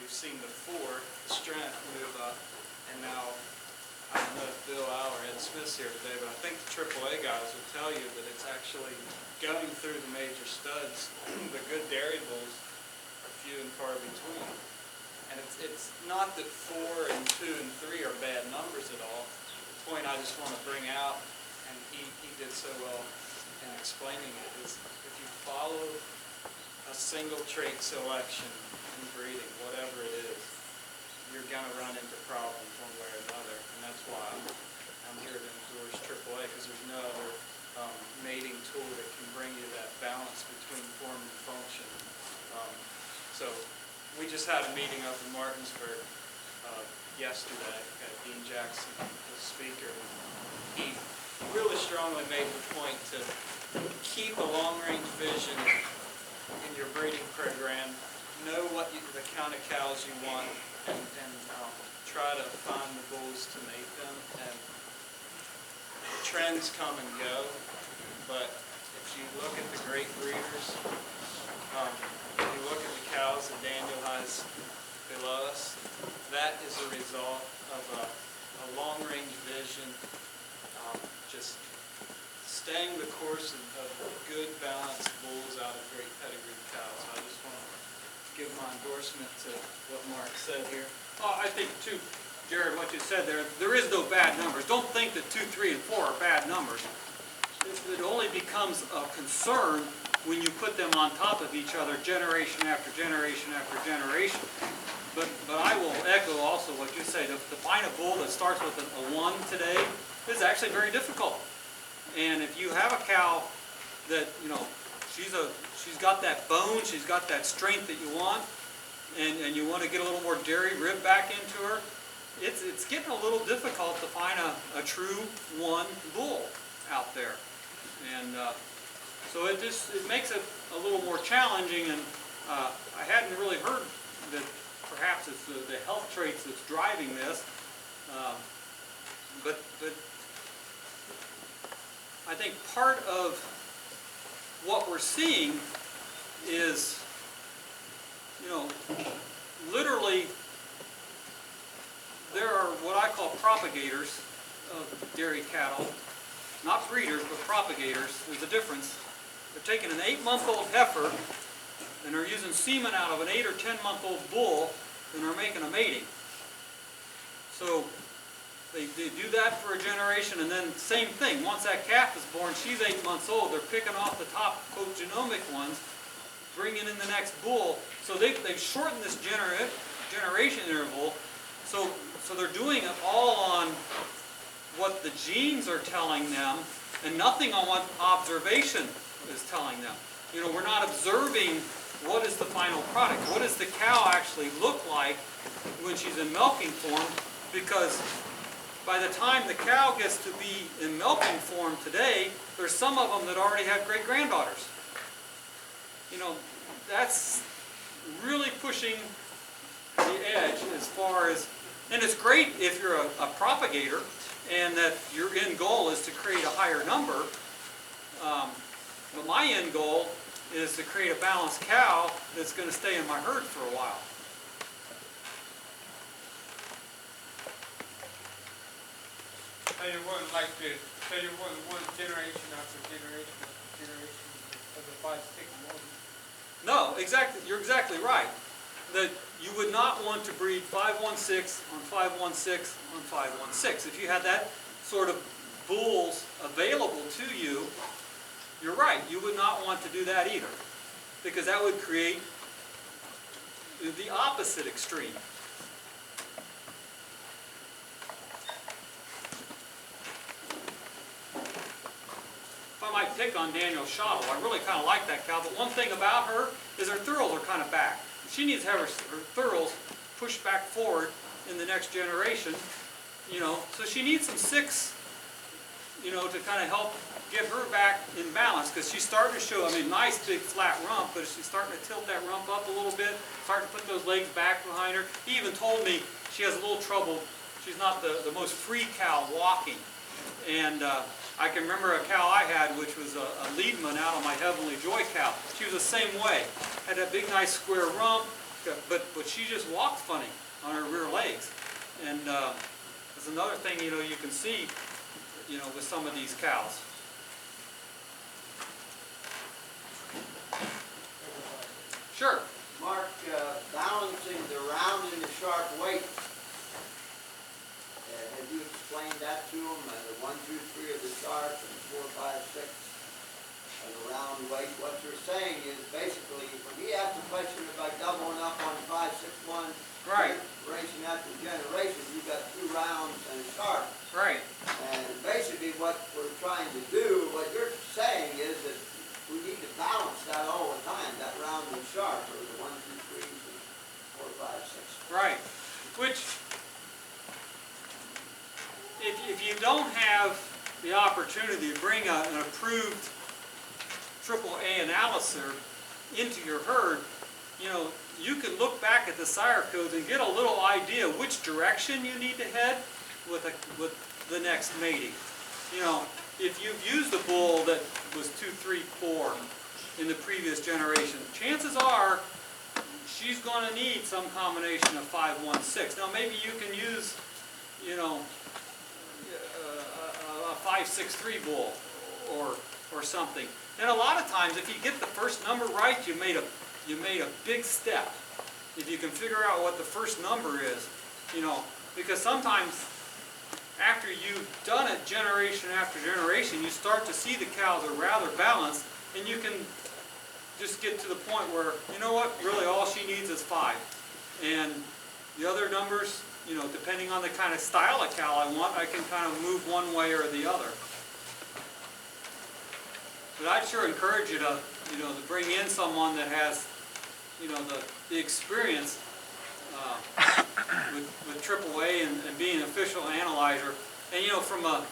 we've seen before the strength move up, and now I don't know if Bill Al or Ed Smith's here today, but I think the Triple-A guys will tell you that it's actually going through the major studs. The good dairy bulls are few and far between. And it's not that 4 and 2 and 3 are bad numbers at all. The point I just want to bring out, and he did so well in explaining it, is if you follow a single trait selection in breeding, whatever it is, you're going to run into problems one way or another. And that's why I'm here to endorse Triple-A, because there's no other mating tool that can bring you that balance between form and function. So we just had a meeting up in Martinsburg yesterday. Got Dean Jackson, the speaker. He really strongly made the point to keep a long-range vision in your breeding program. Know what the kind of cows you want, and try to find the bulls to mate them. And trends come and go, but if you look at the great breeders, if you look at the cows that Daniel has below us, that is a result of a long-range vision, just staying the course of good, balanced bulls out of great pedigree cows. I just want to give my endorsement to what Mark said here. I think, too, Jared, what you said there is no bad numbers. Don't think that 2, 3, and 4 are bad numbers. It only becomes a concern when you put them on top of each other generation after generation after generation. But I will echo also what you say. To find a bull that starts with a 1 today is actually very difficult. And if you have a cow that, you know, she's got that bone, she's got that strength that you want, and you want to get a little more dairy rib back into her, it's getting a little difficult to find a true 1 bull out there. And so it makes it a little more challenging, and I hadn't really heard that perhaps it's the health traits that's driving this, but I think part of what we're seeing is, you know, literally there are what I call propagators of dairy cattle. Not breeders, but propagators. There's a difference. They're taking an 8-month-old heifer and they're using semen out of an 8 or 10-month-old bull, and they're making a mating. So they do that for a generation, and then same thing. Once that calf is born, she's 8 months old. They're picking off the top, quote, genomic ones, bringing in the next bull. So they've shortened this generation interval. So they're doing it all on what the genes are telling them, and nothing on what observation is telling them. You know, we're not observing what is the final product. What does the cow actually look like when she's in milking form? Because by the time the cow gets to be in milking form today, there's some of them that already have great-granddaughters. You know, that's really pushing the edge as far as, and it's great if you're a propagator and that your end goal is to create a higher number. But my end goal is to create a balanced cow that's going to stay in my herd for a while. So you wouldn't like this. So you wouldn't one generation after generation after generation of the 5, 6 more. No, exactly. You're exactly right. That you would not want to breed 516 on 516 on 516. If you had that sort of bulls available to you, you're right. You would not want to do that either, because that would create the opposite extreme. If I might pick on Daniel Schottel, I really kind of like that cow, but one thing about her is her thurls are kind of back. She needs to have her thurls pushed back forward in the next generation, you know, so she needs some 6, you know, to kind of help get her back in balance, because she's starting to show, I mean, nice big flat rump, but she's starting to tilt that rump up a little bit, starting to put those legs back behind her. He even told me she has a little trouble. She's not the most free cow walking. And I can remember a cow I had, which was a Leadman out on my Heavenly Joy cow. She was the same way. Had that big, nice square rump, but but she just walks funny on her rear legs. And there's another thing, you know, you can see, you know, with some of these cows. Sure. Mark, balancing the round and the sharp weight. Have you explained that to them? The 1, 2, 3 of the sharp and 4, 5, 6 of the round weight. What you're saying is basically, when he asked the question about doubling up on 5, 6, 1, Right. generation after generation, you've got 2 rounds and a sharp. Right. And basically what we're trying to do, what you're saying is that we need to balance that all the time, that round and sharp, or the 1, 2, 3, 4, 5, 6. Right. Which, if you don't have the opportunity to bring an approved Triple-A analyzer into your herd, you know, you can look back at the sire codes and get a little idea which direction you need to head with the next mating. You know, if you've used a bull that was 2, 3, 4 in the previous generation, chances are she's going to need some combination of 5, 1, 6. Now maybe you can use, you know, a 5, 6, 3 bull or something. And a lot of times, if you get the first number right, you made a big step. If you can figure out what the first number is, you know, because sometimes after you've done it generation after generation, you start to see the cows are rather balanced, and you can just get to the point where, you know what, really all she needs is 5. And the other numbers, you know, depending on the kind of style of cow I want, I can kind of move one way or the other. But I'd sure encourage you to, you know, to bring in someone that has, you know, the experience with Triple-A and being an official analyzer. And you know, from a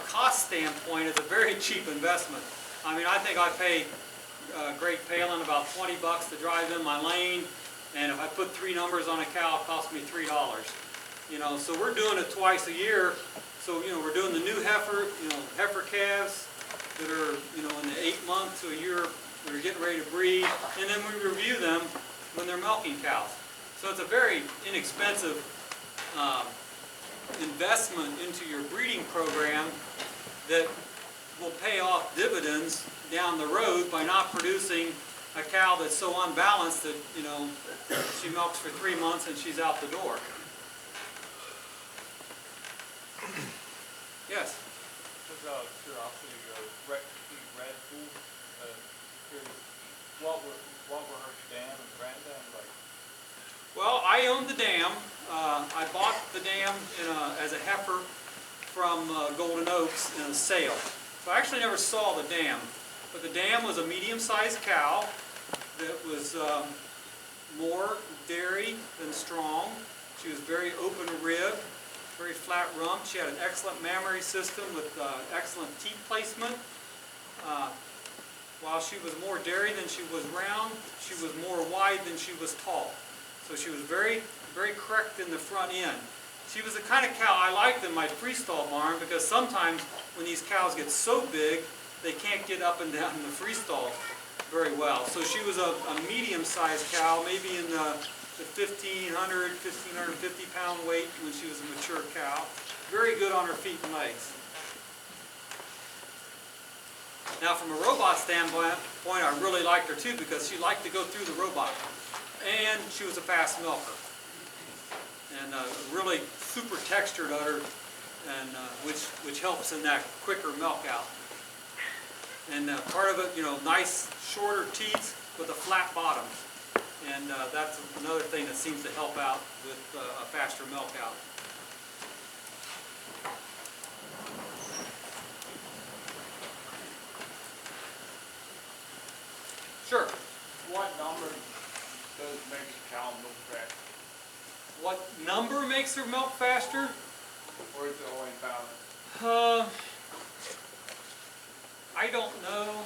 cost standpoint, it's a very cheap investment. I mean, I think I pay Great Palin about $20 to drive in my lane, and if I put 3 numbers on a cow, it costs me $3. You know, so we're doing it twice a year. So you know, we're doing the new heifer calves that are, you know, in the 8 months to a year that are getting ready to breed, and then we review them when they're milking cows. So it's a very inexpensive investment into your breeding program that will pay off dividends down the road by not producing a cow that's so unbalanced that, you know, she milks for 3 months and she's out the door. Yes? Just out of curiosity, Red Bull, what were her dam and granddam like? Well, I owned the dam. I bought the dam as a heifer from Golden Oaks in a sale. So I actually never saw the dam. But the dam was a medium-sized cow that was more dairy than strong. She was very open ribbed, very flat rump. She had an excellent mammary system with excellent teat placement. While she was more dairy than she was round, she was more wide than she was tall. So she was very, very correct in the front end. She was the kind of cow I liked in my freestall barn, because sometimes when these cows get so big, they can't get up and down in the freestall very well. So she was a medium-sized cow, maybe in the 1,500, 1,550 pound weight when she was a mature cow. Very good on her feet and legs. Now from a robot standpoint, I really liked her too, because she liked to go through the robot. And she was a fast milker. And really super textured udder, and which helps in that quicker milk out. And part of it, you know, nice shorter teats with a flat bottom. And that's another thing that seems to help out with a faster milk out. Sure. What number does make a cow milk fast? What number makes her milk faster? Or is it always balanced? I don't know.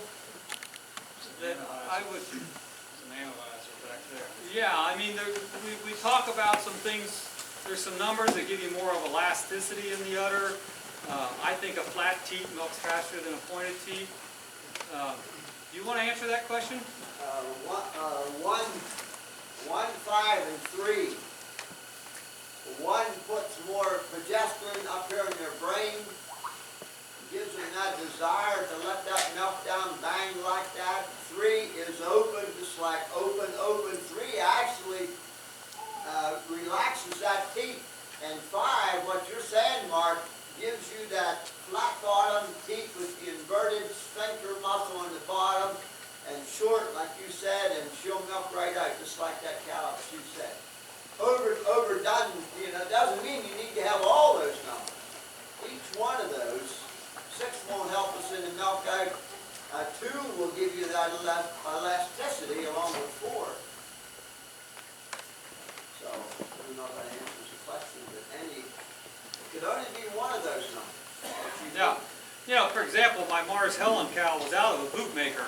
That I would. There's an analyzer back there. Yeah, I mean, we talk about some things. There's some numbers that give you more of elasticity in the udder. I think a flat teat milks faster than a pointed teat. Do you want to answer that question? 1, 5, and 3 you said. Overdone, doesn't mean you need to have all those numbers. Each one of those, 6 won't help us in the milk egg. 2 will give you that elasticity along with 4. So, I don't know if that answers the question, but it could only be one of those numbers. Yeah. For example, my Mars Helen cow was out of a bootmaker.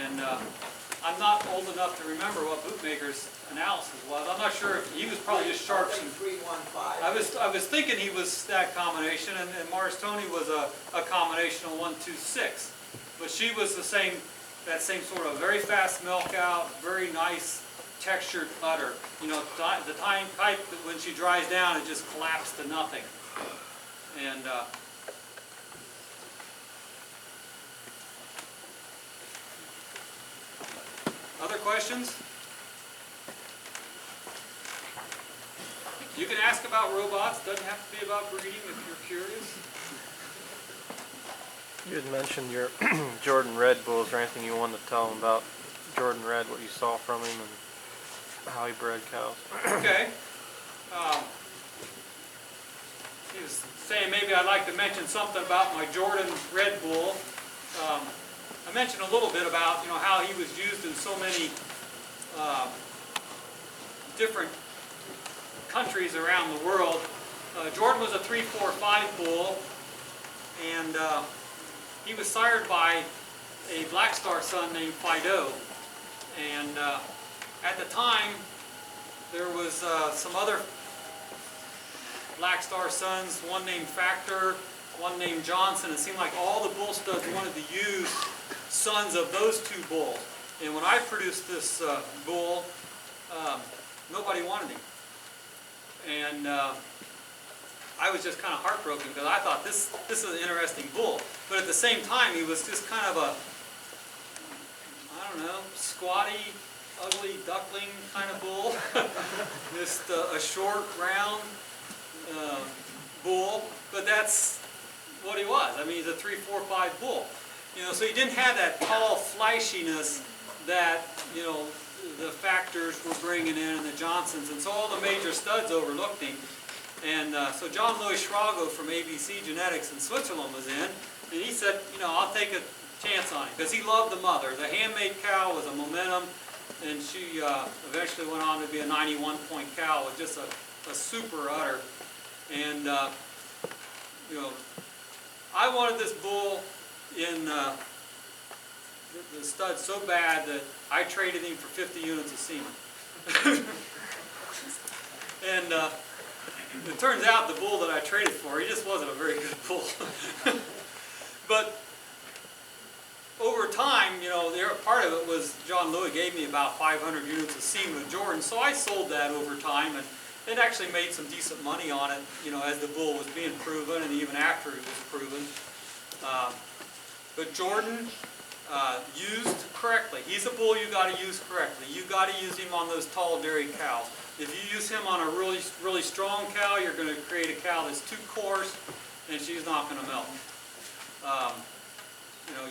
And I'm not old enough to remember what bootmaker's analysis was. I'm not sure if he was probably just Sharps. 315. I was thinking he was that combination, and Mars Tony was a combination of 1, 2, 6. But she was that same sort of very fast milk out, very nice textured udder. The type that when she dries down, it just collapsed to nothing. And other questions? You can ask about robots. Doesn't have to be about breeding if you're curious. You had mentioned your Jordan Red Bull. Is there anything you wanted to tell him about Jordan Red, what you saw from him, and how he bred cows? Okay. He was saying maybe I'd like to mention something about my Jordan Red Bull. I mentioned a little bit about how he was used in so many different countries around the world. Jordan was a 3-4-5 bull, and he was sired by a Black Star son named Fido. And at the time, there was some other Black Star sons, one named Factor, one named Johnson. It seemed like all the bull studs wanted to use sons of those 2 bulls. And when I produced this bull, nobody wanted him. And I was just kind of heartbroken because I thought this is an interesting bull. But at the same time, he was just kind of a, I don't know, squatty, ugly duckling kind of bull. Just a short, round bull. But that's what he was. I mean, he's a 3-4-5 bull. So he didn't have that tall flashiness that, the Factors were bringing in and the Johnsons. And so all the major studs overlooked him. And so John Louis Schrago from ABC Genetics in Switzerland was in. And he said, I'll take a chance on him. Because he loved the mother. The handmade cow was a momentum. And she eventually went on to be a 91-point cow with just a super udder. And, I wanted this bull in the stud so bad that I traded him for 50 units of semen. And it turns out the bull that I traded for, he just wasn't a very good bull. But over time, part of it was John Louis gave me about 500 units of semen of Jordan, so I sold that over time, and it actually made some decent money on it, as the bull was being proven and even after it was proven. But Jordan, used correctly, he's a bull you got to use correctly. You got to use him on those tall dairy cows. If you use him on a really, really strong cow, you're going to create a cow that's too coarse, and she's not going to milk.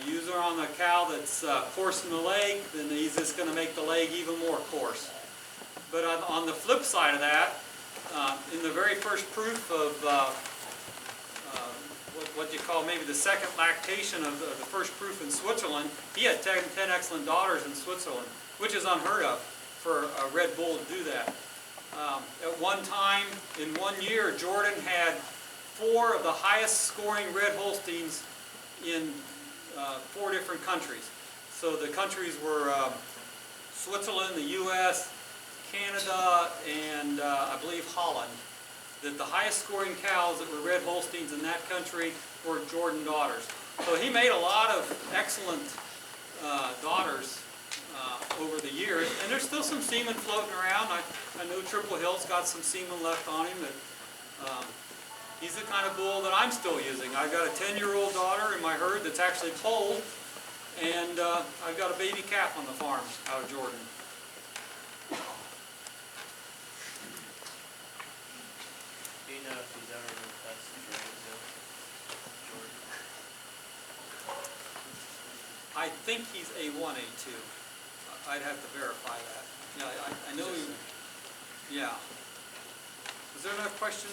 Use her on a cow that's coarse in the leg, then he's just going to make the leg even more coarse. But on the flip side of that, in the very first proof of what you call maybe the second lactation of the first proof in Switzerland, he had 10 excellent daughters in Switzerland, which is unheard of for a red bull to do that. At one time, in 1 year, Jordan had 4 of the highest scoring red Holsteins in 4 different countries. So the countries were Switzerland, the U.S., Canada, and I believe Holland. That the highest scoring cows that were red Holsteins in that country were Jordan daughters. So he made a lot of excellent daughters over the years, and there's still some semen floating around. I know Triple-Hil's got some semen left on him, but he's the kind of bull that I'm still using. I've got a 10-year-old daughter in my herd that's actually polled, and I've got a baby calf on the farm out of Jordan. Do you know if he's ever been tested for Yeazel? Jordan? I think he's A1, A2. I'd have to verify that. Yeah, I know you, yeah. Is there another question?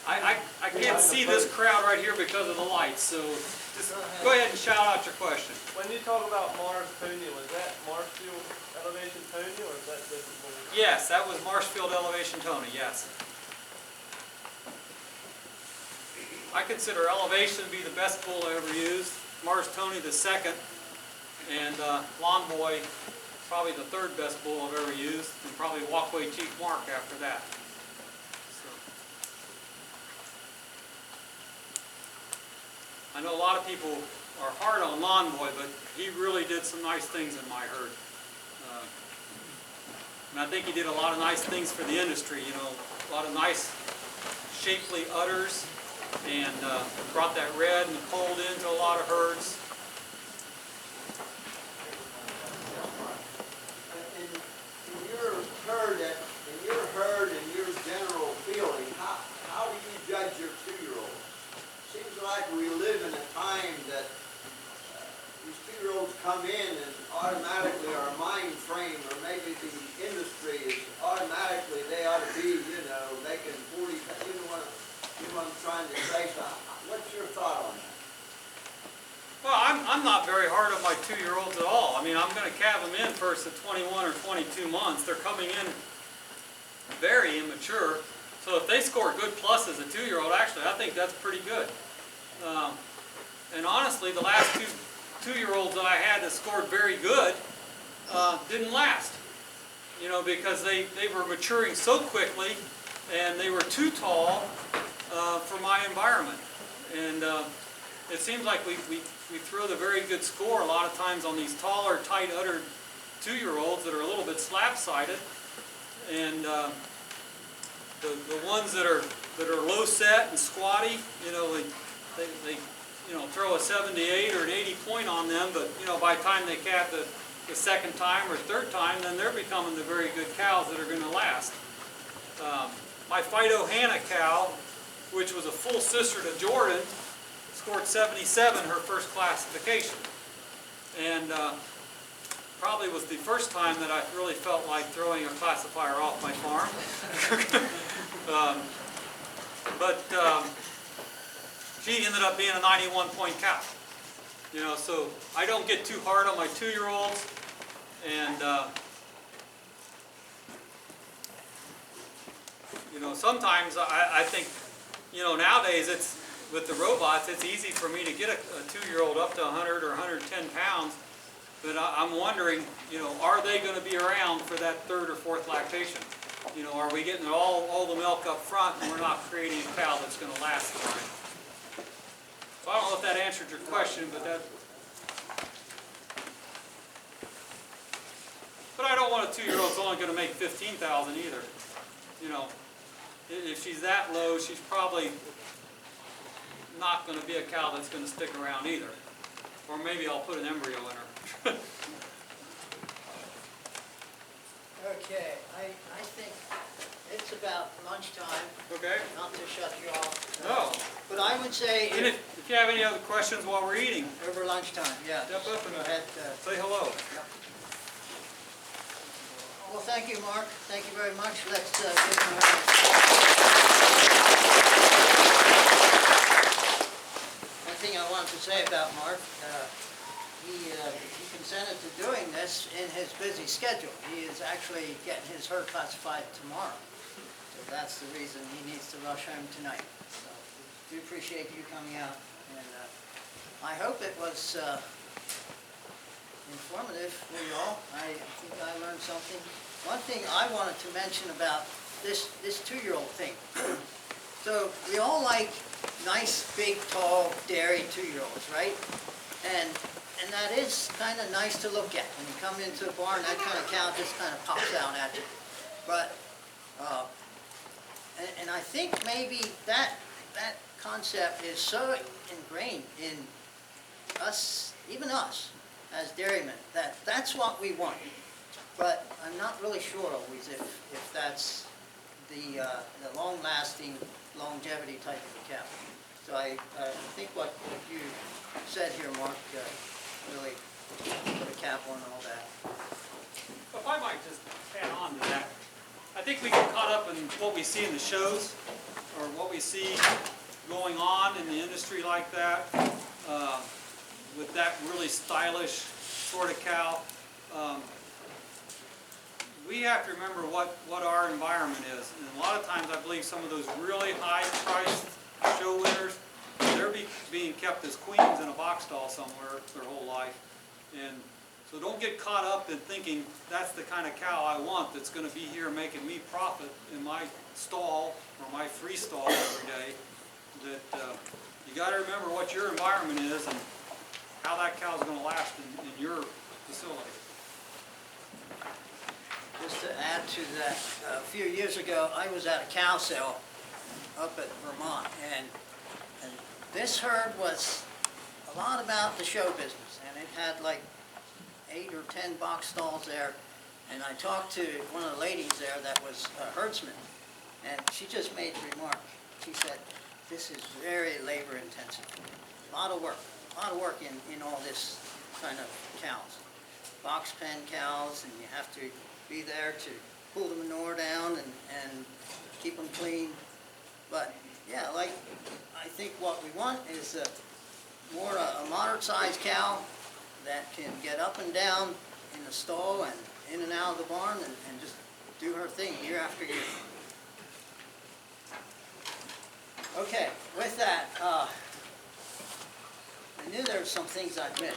I can't see this crowd right here because of the lights, so just go ahead and shout out your question. When you talk about Mars Pony, was that Marshfield elevation Pony or is that different? Bull? Yes, that was Marshfield Elevation Tony, yes. I consider Elevation to be the best bull I ever used, Mars Tony the second, and Lawn Boy probably the third best bull I've ever used, and probably Walkway Chief Mark after that. So. I know a lot of people are hard on Lawn Boy, but he really did some nice things in my herd. And I think he did a lot of nice things for the industry, you know, a lot of nice shapely udders, and brought that red and cold into a lot of herds. In your herd and your general feeling, how do you judge your 2-year-olds? Seems like we live in a time that these 2-year-olds come in and automatically our mind frame, or maybe the industry is automatically, they ought to be, you know, making 40, you know what I'm trying to say. So what's your thought on that? Well, I'm not very hard on my 2-year-olds at all. I mean, I'm going to calve them in first at 21 or 22 months. They're coming in very immature. So if they score good plus as a 2-year-old, actually, I think that's pretty good. And honestly, the last 2-year-olds that I had that scored very good didn't last. You know, because they were maturing so quickly and they were too tall for my environment. And it seems like we throw the very good score a lot of times on these taller, tight-uddered 2-year-olds that are a little bit slab-sided. And the ones that are low set and squatty, you know, they you know, throw a 78 or an 80 point on them, but you know, by the time they calve the second time or third time, then they're becoming the very good cows that are going to last. My Fido Hannah cow, which was a full sister to Jordan, scored 77 her first classification, and probably was the first time that I really felt like throwing a classifier off my farm. But she ended up being a 91 point cow. You know, so I don't get too hard on my 2-year-olds, and you know, sometimes I think, you know, nowadays it's with the robots, it's easy for me to get a 2-year-old up to 100 or 110 pounds, but I'm wondering, you know, are they going to be around for that 3rd or 4th lactation? You know, are we getting all the milk up front and we're not creating a cow that's going to last the time? So I don't know if that answered your question, but I don't want a 2-year-old that's only going to make 15,000 either. You know, if she's that low, she's probably not going to be a cow that's going to stick around either. Or maybe I'll put an embryo in her. Okay, I think it's about lunchtime, Okay? not to shut you off. No. But I would say And if you have any other questions while we're eating, over lunchtime, yeah. step up and Go ahead. say hello. Well, thank you, Mark. Thank you very much. Let's give him a round. One thing I wanted to say about Mark, he consented to doing this in his busy schedule. He is actually getting his herd classified tomorrow. So that's the reason he needs to rush home tonight. So we do appreciate you coming out. And I hope it was informative for you all. I think I learned something. One thing I wanted to mention about this 2-year-old thing. So we all like nice, big, tall, dairy 2-year-olds, right? And that is kind of nice to look at. When you come into a barn, that kind of cow just kind of pops out at you. But, and I think maybe that concept is so ingrained in us, even us, as dairymen, that's what we want. But I'm not really sure always if that's the long-lasting longevity type of a cow. So I think what you said here, Mark, really put a cap on all that. If I might just add on to that, I think we get caught up in what we see in the shows, or what we see going on in the industry like that, with that really stylish sort of cow. We have to remember what our environment is. And a lot of times I believe some of those really high-priced show winners, they're being kept as queens in a box stall somewhere their whole life. And so don't get caught up in thinking that's the kind of cow I want that's going to be here making me profit in my stall or my free stall every day. That you got to remember what your environment is and how that cow's going to last in your facility. Just to add to that, a few years ago, I was at a cow sale up at Vermont, and this herd was a lot about the show business, and it had like 8 or 10 box stalls there, and I talked to one of the ladies there that was a herdsman, and she just made the remark. She said, this is very labor intensive, a lot of work in all this kind of cows. Box pen cows, and you have to be there to pull the manure down and keep them clean. But yeah, like, I think what we want is more a moderate-sized cow that can get up and down in the stall and in and out of the barn and just do her thing year after year. Okay, with that, I knew there were some things I'd missed.